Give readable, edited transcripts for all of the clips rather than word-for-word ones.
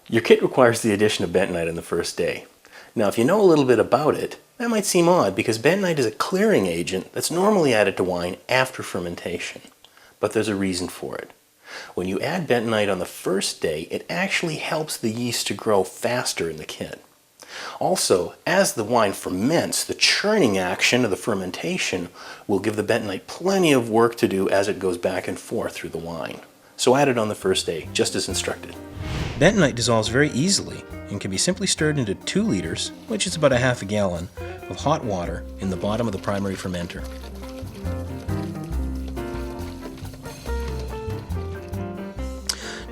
Your kit requires the addition of bentonite on the first day. Now, if you know a little bit about it, that might seem odd because bentonite is a clearing agent that's normally added to wine after fermentation. But there's a reason for it. When you add bentonite on the first day, it actually helps the yeast to grow faster in the kit. Also, as the wine ferments, the churning action of the fermentation will give the bentonite plenty of work to do as it goes back and forth through the wine. So add it on the first day, just as instructed. Bentonite dissolves very easily and can be simply stirred into 2 liters, which is about a half a gallon, of hot water in the bottom of the primary fermenter.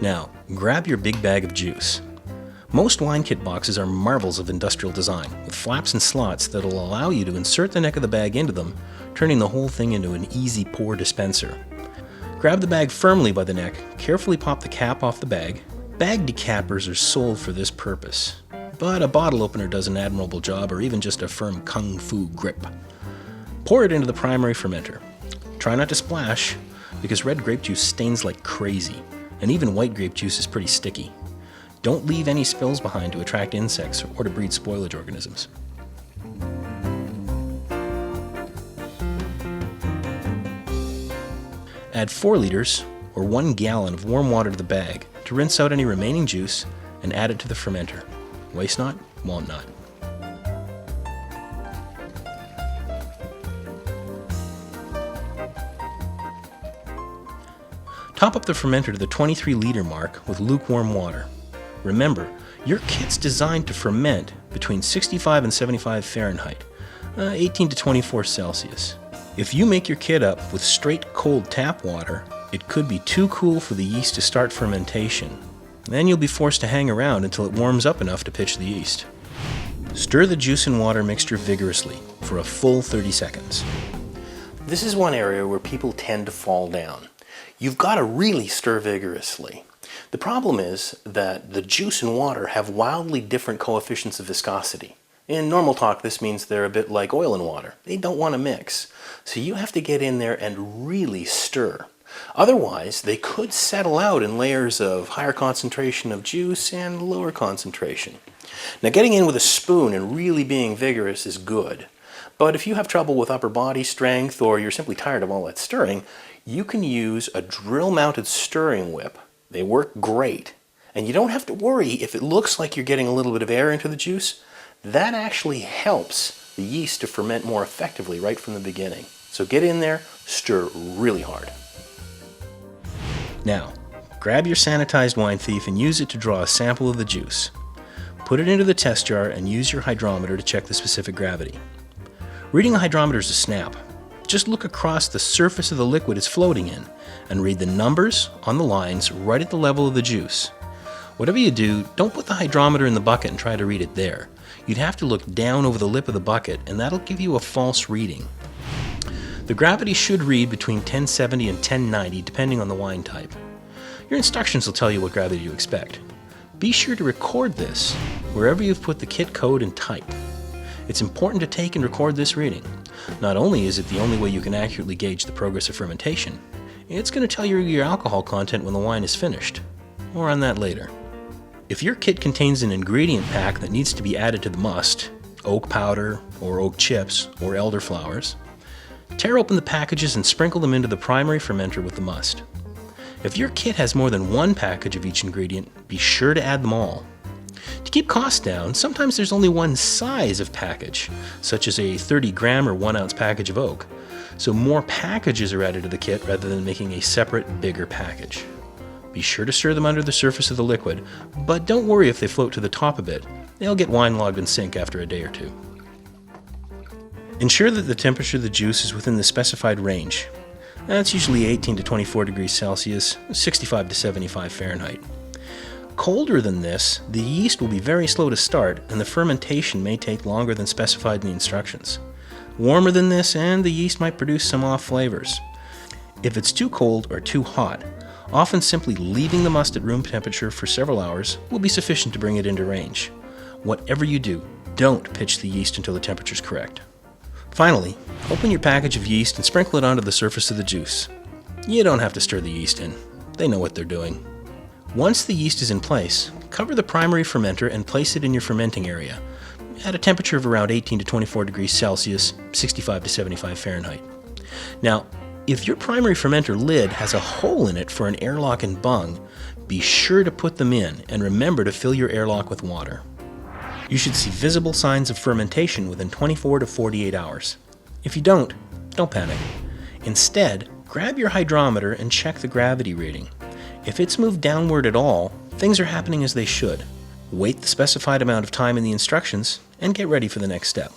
Now, grab your big bag of juice. Most wine kit boxes are marvels of industrial design, with flaps and slots that will allow you to insert the neck of the bag into them, turning the whole thing into an easy pour dispenser. Grab the bag firmly by the neck, carefully pop the cap off the bag. Bag decappers are sold for this purpose, but a bottle opener does an admirable job, or even just a firm kung fu grip. Pour it into the primary fermenter. Try not to splash, because red grape juice stains like crazy, and even white grape juice is pretty sticky. Don't leave any spills behind to attract insects or to breed spoilage organisms. Add 4 liters, or 1 gallon of warm water to the bag to rinse out any remaining juice and add it to the fermenter. Waste not, want not. Top up the fermenter to the 23-liter mark with lukewarm water. Remember, your kit's designed to ferment between 65 and 75 Fahrenheit, 18 to 24 Celsius. If you make your kit up with straight cold tap water, it could be too cool for the yeast to start fermentation. Then you'll be forced to hang around until it warms up enough to pitch the yeast. Stir the juice and water mixture vigorously for a full 30 seconds. This is one area where people tend to fall down. You've got to really stir vigorously. The problem is that the juice and water have wildly different coefficients of viscosity. In normal talk, this means they're a bit like oil and water. They don't want to mix. So you have to get in there and really stir. Otherwise, they could settle out in layers of higher concentration of juice and lower concentration. Now, getting in with a spoon and really being vigorous is good. But if you have trouble with upper body strength or you're simply tired of all that stirring, you can use a drill-mounted stirring whip. They work great. And you don't have to worry if it looks like you're getting a little bit of air into the juice. That actually helps the yeast to ferment more effectively right from the beginning. So get in there, stir really hard. Now, grab your sanitized wine thief and use it to draw a sample of the juice. Put it into the test jar and use your hydrometer to check the specific gravity. Reading a hydrometer is a snap. Just look across the surface of the liquid it's floating in and read the numbers on the lines right at the level of the juice. Whatever you do, don't put the hydrometer in the bucket and try to read it there. You'd have to look down over the lip of the bucket, and that'll give you a false reading. The gravity should read between 1070 and 1090 depending on the wine type. Your instructions will tell you what gravity to expect. Be sure to record this wherever you've put the kit code and type. It's important to take and record this reading. Not only is it the only way you can accurately gauge the progress of fermentation, it's going to tell you your alcohol content when the wine is finished. More on that later. If your kit contains an ingredient pack that needs to be added to the must, oak powder or oak chips or elderflowers, tear open the packages and sprinkle them into the primary fermenter with the must. If your kit has more than one package of each ingredient, be sure to add them all. To keep costs down, sometimes there's only one size of package, such as a 30-gram or 1-ounce package of oak, so more packages are added to the kit rather than making a separate, bigger package. Be sure to stir them under the surface of the liquid, but don't worry if they float to the top a bit. They'll get wine-logged and sink after a day or two. Ensure that the temperature of the juice is within the specified range. That's usually 18 to 24 degrees Celsius, 65 to 75 Fahrenheit. Colder than this, the yeast will be very slow to start, and the fermentation may take longer than specified in the instructions. Warmer than this, and the yeast might produce some off flavors. If it's too cold or too hot, often simply leaving the must at room temperature for several hours will be sufficient to bring it into range. Whatever you do, don't pitch the yeast until the temperature is correct. Finally, open your package of yeast and sprinkle it onto the surface of the juice. You don't have to stir the yeast in. They know what they're doing. Once the yeast is in place, cover the primary fermenter and place it in your fermenting area at a temperature of around 18 to 24 degrees Celsius, 65 to 75 Fahrenheit. Now, if your primary fermenter lid has a hole in it for an airlock and bung, be sure to put them in and remember to fill your airlock with water. You should see visible signs of fermentation within 24 to 48 hours. If you don't panic. Instead, grab your hydrometer and check the gravity reading. If it's moved downward at all, things are happening as they should. Wait the specified amount of time in the instructions and get ready for the next step.